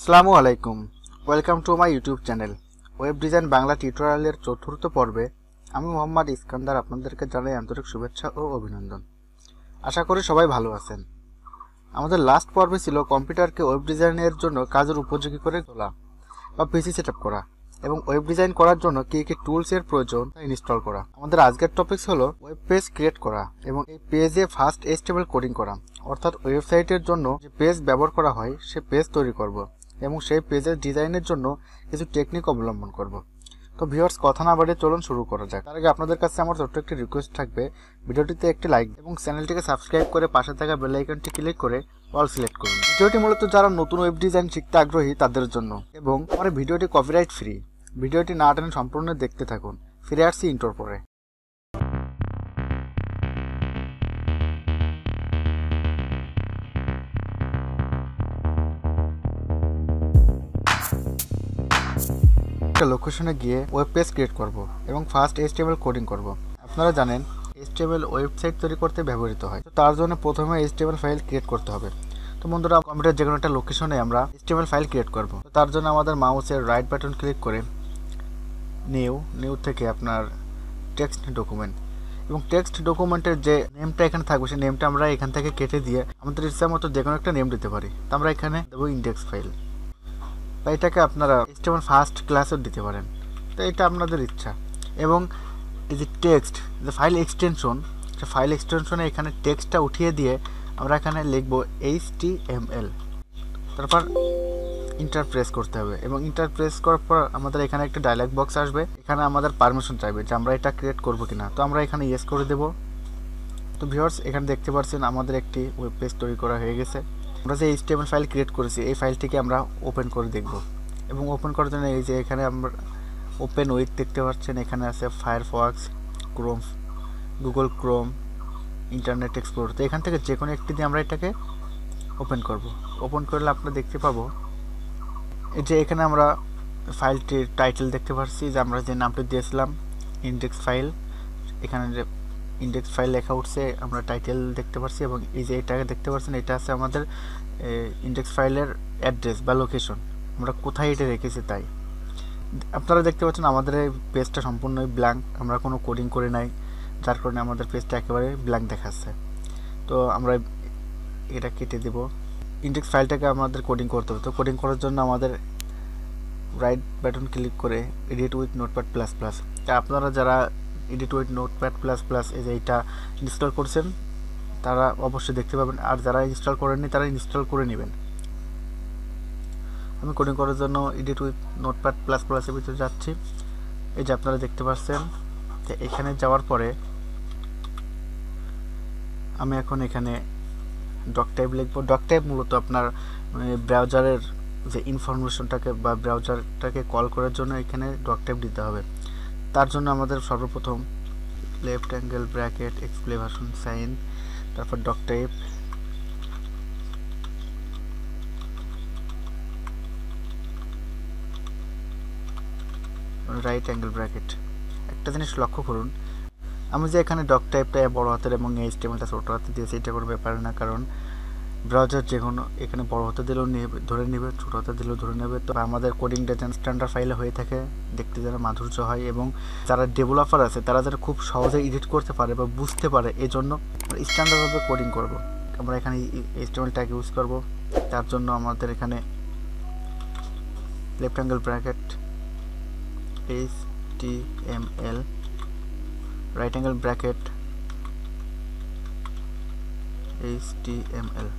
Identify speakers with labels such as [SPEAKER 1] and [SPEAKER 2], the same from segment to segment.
[SPEAKER 1] আসসালামু আলাইকুম, welcome to my YouTube channel web design Bangla টিউটোরিয়ালের চতুর্থ পর্বে আমি মোহাম্মদ ইস্কান্দার আপনাদেরকে জানাই আন্তরিক শুভেচ্ছা ও অভিনন্দন। আশা করি সবাই ভালো আছেন। আমাদের লাস্ট পর্বে ছিল কম্পিউটারকে ওয়েব ডিজাইনের জন্য কাজের উপযোগী করে তোলা বা পিসি সেটআপ করা এবং ওয়েব ডিজাইন করার জন্য কী কী টুলস এর প্রয়োজন তা ইনস্টল করা। আমাদের আজকের টপিকস হলো ওয়েব পেজ ক্রিয়েট করা এবং এই পেজে ফার্স্ট HTML কোডিং করা, অর্থাৎ ওয়েবসাইটের জন্য যে পেজ ব্যবহার করা হয় সে পেজ তৈরি করব এবং সেই পেজের ডিজাইনের জন্য কিছু টেকনিক অবলম্বন করব। তো ভিউয়ার্স, কথা না বাড়িয়ে চলুন শুরু করা যাক। তার আগে আপনাদের কাছে আমার ছোট্ট একটি রিকোয়েস্ট থাকবে, ভিডিওটিতে একটি লাইক এবং চ্যানেলটিকে সাবস্ক্রাইব করে পাশে থাকা বেল আইকনটি ক্লিক করে অল সিলেক্ট করুন। ভিডিওটি মূলত যারা নতুন ওয়েব ডিজাইন শিখতে আগ্রহী তাদের জন্য এবং আমার ভিডিওটি কপিরাইট ফ্রি। ভিডিওটি না টেনে সম্পূর্ণ দেখতে থাকুন। ফিরে আসছি ইন্ট্রোর পরে। একটা লোকেশনে গিয়ে ওয়েব পেজ ক্রিয়েট করব এবং ফার্স্ট HTML কোডিং করব। আপনারা জানেন HTML ওয়েবসাইট তৈরি করতে ব্যবহৃত হয়। তো তার জন্য প্রথমে HTML ফাইল ক্রিয়েট করতে হবে। তো বন্ধুরা, কম্পিউটার যে কোনো একটা লোকেশনে আমরা HTML ফাইল ক্রিয়েট করব। তো তার জন্য আমাদের মাউসের রাইট বাটন ক্লিক করে নিউ থেকে আপনার টেক্সট ডকুমেন্ট এবং টেক্সট ডকুমেন্টের যে নেমটা এখানে থাকবে সেই নেমটা আমরা এখান থেকে কেটে দিয়ে আমাদের ইচ্ছা মতো যে কোনো একটা নেম দিতে পারি। তো আমরা এখানে দেবো ইন্ডেক্স ফাইল, বা এটাকে আপনারা HTML ফার্স্ট ক্লাসও দিতে পারেন। তো এটা আপনাদের ইচ্ছা। এবং এই যে টেক্সট, যে ফাইল এক্সটেনশন, সে ফাইল এক্সটেনশনে এখানে টেক্সটটা উঠিয়ে দিয়ে আমরা এখানে লিখব HTML, তারপর ইন্টার প্রেস করতে হবে এবং ইন্টার প্রেস করার পর আমাদের এখানে একটা ডায়লগ বক্স আসবে। এখানে আমাদের পারমিশন চাইবে যে আমরা এটা ক্রিয়েট করবো কিনা। তো আমরা এখানে ইয়েস করে দেব। তো ভিউয়ার্স, এখানে দেখতে পাচ্ছেন আমাদের একটি ওয়েব পেজ তৈরি করা হয়ে গেছে। আমরা যে HTML ফাইল ক্রিয়েট করেছি এই ফাইলটিকে আমরা ওপেন করে দেখব এবং ওপেন করার জন্য এই যে এখানে আমরা ওপেন উইথ দেখতে পাচ্ছেন, এখানে আছে Firefox, Chrome, Google Chrome, internet explorer. তো এখান থেকে যে কোনো একটি দিয়ে আমরা এটাকে ওপেন করব। ওপেন করলে আপনারা দেখতে পাবো এই যে এখানে আমরা ফাইলটির টাইটেল দেখতে পাচ্ছি, যে আমরা যে নামটা দিয়েছিলাম ইন্ডেক্স ফাইল, এখানে যে ইন্ডেক্স ফাইল লেখা উঠছে, আমরা টাইটেল দেখতে পাচ্ছি এবং এই যে এটাকে দেখতে পাচ্ছেন এটা আছে আমাদের ইন্ডেক্স ফাইলের অ্যাড্রেস বা লোকেশন, আমরা কোথায় এটা রেখেছি তাই। আপনারা দেখতে পাচ্ছেন আমাদের এই পেজটা সম্পূর্ণই ব্ল্যাঙ্ক, আমরা কোনো কোডিং করে নাই, যার কারণে আমাদের পেজটা একেবারে ব্ল্যাঙ্ক দেখাচ্ছে। তো আমরা এটা কেটে দেব। ইন্ডেক্স ফাইলটাকে আমাদের কোডিং করতে হবে। তো কোডিং করার জন্য আমাদের রাইট বাটন ক্লিক করে edit with notepad plus plus. তা আপনারা যারা edit with notepad plus plus এই যে এইটা ইনস্টল করছেন তারা অবশ্যই দেখতে পাবেন, আর যারা ইনস্টল করেননি তারা ইনস্টল করে নেবেন। আমি কোডিং করার জন্য এডিট উইথ নোটপ্যাড প্লাস প্লাসের ভিতরে যাচ্ছি। এই যে আপনারা দেখতে পাচ্ছেন, যে এখানে যাওয়ার পরে আমি এখন এখানে ডক টাইপ লিখব। ডক টাইপ মূলত আপনার ব্রাউজারের যে ইনফরমেশনটাকে বা ব্রাউজারটাকে কল করার জন্য এখানে ডক টাইপ দিতে হবে। তার জন্য আমাদের সর্বপ্রথম left angle bracket exclamation sign, তারপর doc type, right angle bracket. একটা জিনিস লক্ষ্য করুন, আমি যে এখানে ডক টাইপটা বড় হাতের এবং HTMLটা ছোটো হাতে দিয়েছি, এটা কোনো ব্যাপার না, কারণ ব্রাউজার যে কোনো এখানে বড় হাতে দিলেও ধরে নেবে, ছোটো হাতে দিলেও ধরে নেবে। তো আমাদের কোডিং ডিজাইন স্ট্যান্ডার্ড ফাইলে হয়ে থাকে, দেখতে যেন মাধুর্য হয় এবং যারা ডেভেলপার আছে তারা যেন খুব সহজে এডিট করতে পারে বা বুঝতে পারে, এই জন্য স্ট্যান্ডার্ডভাবে কোডিং করব। আমরা এখানে HTML ট্যাগ ইউজ করব। তার জন্য আমাদের এখানে left angle bracket HTML, right angle bracket HTML।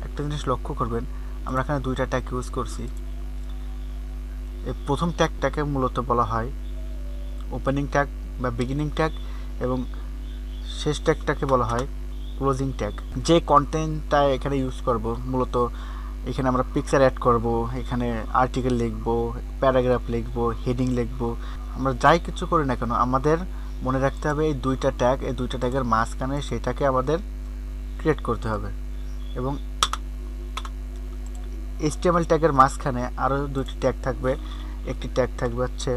[SPEAKER 1] একটা জিনিস লক্ষ্য করবেন, আমরা এখানে দুইটা ট্যাগ ইউজ করছি। এই প্রথম ট্যাগটাকে মূলত বলা হয় ওপেনিং ট্যাগ বা বিগিনিং ট্যাগ এবং শেষ ট্যাগটাকে বলা হয় ক্লোজিং ট্যাগ। যে কন্টেন্টটা এখানে ইউজ করব, মূলত এখানে আমরা পিকচার অ্যাড করব, এখানে আর্টিকেল লিখব, প্যারাগ্রাফ লিখব, হেডিং লিখব, আমরা যাই কিছু করি না কেন আমাদের মনে রাখতে হবে এই দুইটা ট্যাগের মাঝখানে সেটাকে আমাদের ক্রিয়েট করতে হবে। এবং HTML ট্যাগের মাঝখানে আরও দুইটি ট্যাগ থাকবে, একটি ট্যাগ থাকবে হচ্ছে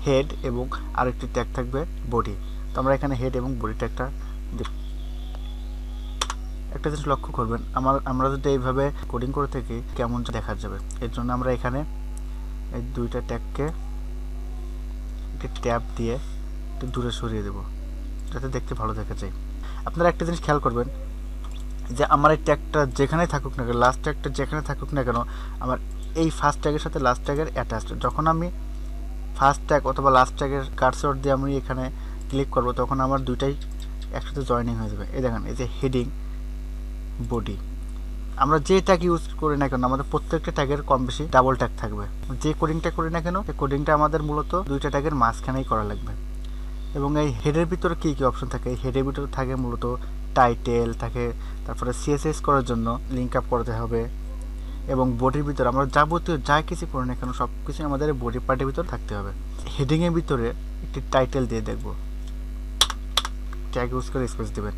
[SPEAKER 1] হেড এবং আরেকটি ট্যাগ থাকবে বডি। তো আমরা এখানে হেড এবং বডি ট্যাগটা একটা জিনিস লক্ষ্য করবেন, আমরা যদি এইভাবে কোডিং করে থাকি কেমন দেখা যাবে। এর জন্য আমরা এখানে এই দুইটা ট্যাগকে একটি ট্যাব দিয়ে একটু দূরে সরিয়ে দেব, যাতে দেখতে ভালো দেখা যায়। আপনারা একটা জিনিস খেয়াল করবেন যে আমার এই ট্যাগটা যেখানে থাকুক না কেন, লাস্ট ট্যাগটা যেখানে থাকুক না কেন, আমার এই ফার্স্ট ট্যাগের সাথে লাস্ট ট্যাগের অ্যাটাচড। যখন আমি ফার্স্ট ট্যাগ অথবা লাস্ট ট্যাগের কার্সর দিয়ে আমি এখানে ক্লিক করব, তখন আমার দুইটাই একসাথে জয়েনিং হয়ে যাবে। এই দেখেন, এই যে হেডিং, বডি, আমরা যে ট্যাগ ইউজ করি না কেন আমাদের প্রত্যেকটা ট্যাগের কম বেশি ডাবল ট্যাগ থাকবে। যে কোডিংটা করি না কেন এই কোডিংটা আমাদের মূলত দুইটা ট্যাগের মাঝখানেই করা লাগবে। এবং এই হেডের ভিতরে কী কী অপশন থাকে, এই হেডের ভিতরে থাকে মূলত টাইটেল থাকে, তারপরে সিএসএস করার জন্য লিঙ্ক আপ করতে হবে, এবং বডির ভিতরে আমরা যাবতীয় যা কিছু করি না কেন সব কিছু আমাদের বডি পার্টের ভিতরে থাকতে হবে। হেডিংয়ের ভিতরে একটি টাইটেল দিয়ে দেখব, ট্যাগ ইউজ করে স্পেস দেবেন।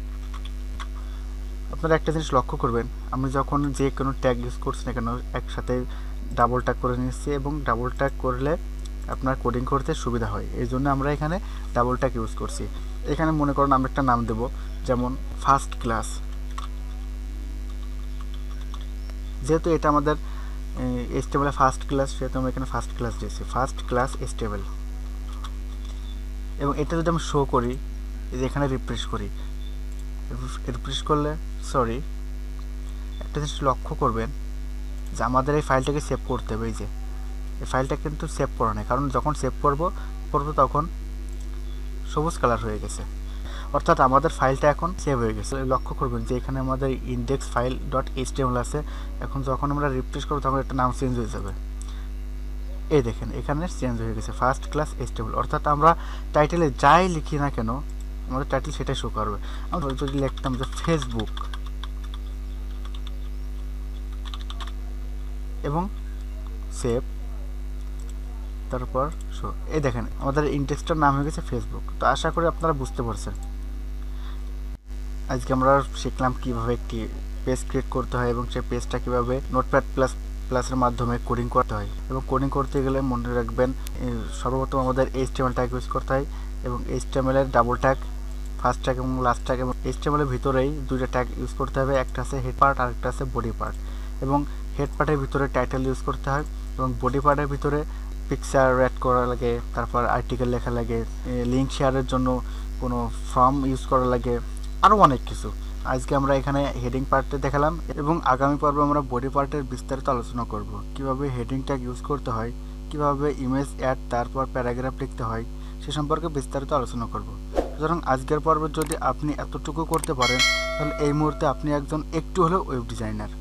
[SPEAKER 1] আপনারা একটা জিনিস লক্ষ্য করবেন, আমি যখন যে কোনো ট্যাগ ইউজ করছি না কেন একসাথে ডাবল ট্যাগ করে নিচ্ছি, এবং ডাবল ট্যাগ করলে আপনার কোডিং করতে সুবিধা হয়, এই জন্য আমরা এখানে ডাবল ট্যাগ ইউজ করছি। এখানে মনে করুন আমরা একটা নাম দেব, যেমন ফার্স্ট ক্লাস। যেহেতু এটা আমাদের এস্টেবল ফার্স্ট ক্লাস, সেহেতু আমরা এখানে ফার্স্ট ক্লাস দিয়েছি, ফার্স্ট ক্লাস এস্টেবল। এবং এটা যদি আমি শো করি, এখানে রিফ্রেশ করি, রিফ্রেশ করলে একটা জিনিস লক্ষ্য করবেন যে আমাদের এই ফাইলটাকে সেভ করতে হবে। এই যে এই ফাইলটা কিন্তু সেভ করা নেই, কারণ যখন সেভ করব তখন সবুজ কালার হয়ে গেছে, অর্থাৎ আমাদের ফাইলটা এখন সেভ হয়ে গেছে। লক্ষ্য করবেন যে এখানে আমাদের ইন্ডেক্স ফাইল .html আছে, এখন যখন আমরা রিফ্রেশ করব তখন একটা নাম চেঞ্জ হয়ে যাবে। এই দেখেন এখানে চেঞ্জ হয়ে গেছে, ফার্স্ট ক্লাস এস্টেবল। অর্থাৎ আমরা টাইটেলে যাই লিখি না কেন আমাদের টাইটেল সেটাই শো করবে। আমরা যদি লিখতাম যে ফেসবুক এবং সেভ, তারপর শো, এই দেখেন আমাদের ইন্ডেক্সটার নাম হয়ে গেছে ফেসবুক। তো আশা করি আপনারা বুঝতে পারছেন। আজকে আমরা শিখলাম কিভাবে একটি পেজ ক্রিয়েট করতে হয় এবং সেই পেজটা কিভাবে নোটপ্যাড প্লাসের মাধ্যমে কোডিং করতে হয়। এবং কোডিং করতে গেলে মনে রাখবেন সর্বপ্রথম আমাদের HTML ট্যাগ ইউজ করতে হয়, এবং HTML এর ডাবল ট্যাগ, ফার্স্ট ট্যাগ এবং লাস্ট ট্যাগ, এবং HTML এর ভিতরেই দুইটা ট্যাগ ইউজ করতে হবে, একটা আছে হেড পার্ট আর একটা আছে বডি পার্ট। এবং হেড পার্টের ভিতরে টাইটেল ইউজ করতে হয়, এবং বডি পার্টের ভিতরে পিকচার অ্যাড করা লাগে, তারপর আর্টিকেল লেখা লাগে, লিঙ্ক শেয়ারের জন্য কোনো ফর্ম ইউজ করা লাগে, আরও অনেক কিছু। আজকে আমরা এখানে হেডিং পার্টে দেখালাম, এবং আগামী পর্বে আমরা বডি পার্টের বিস্তারিত আলোচনা করব, কিভাবে হেডিং ট্যাগ ইউজ করতে হয়, কিভাবে ইমেজ অ্যাড তারপর প্যারাগ্রাফ লিখতে হয়, সে সম্পর্কে বিস্তারিত আলোচনা করব। সুতরাং আজকের পর্বে যদি আপনি এতটুকু করতে পারেন তাহলে এই মুহূর্তে আপনি একজন একটু হলেও ওয়েব ডিজাইনার।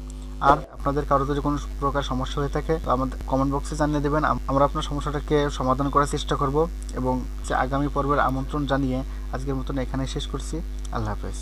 [SPEAKER 1] আর আপনাদের কারো যদি কোনো প্রকার সমস্যা হয়ে থাকে আমাদের কমেন্ট বক্সে জানিয়ে দেবেন, আমরা আপনার সমস্যাটাকে সমাধান করার চেষ্টা করব। এবং যে আগামী পর্বের আমন্ত্রণ জানিয়ে আজকের মতন এখানে শেষ করছি। আল্লাহ হাফেজ।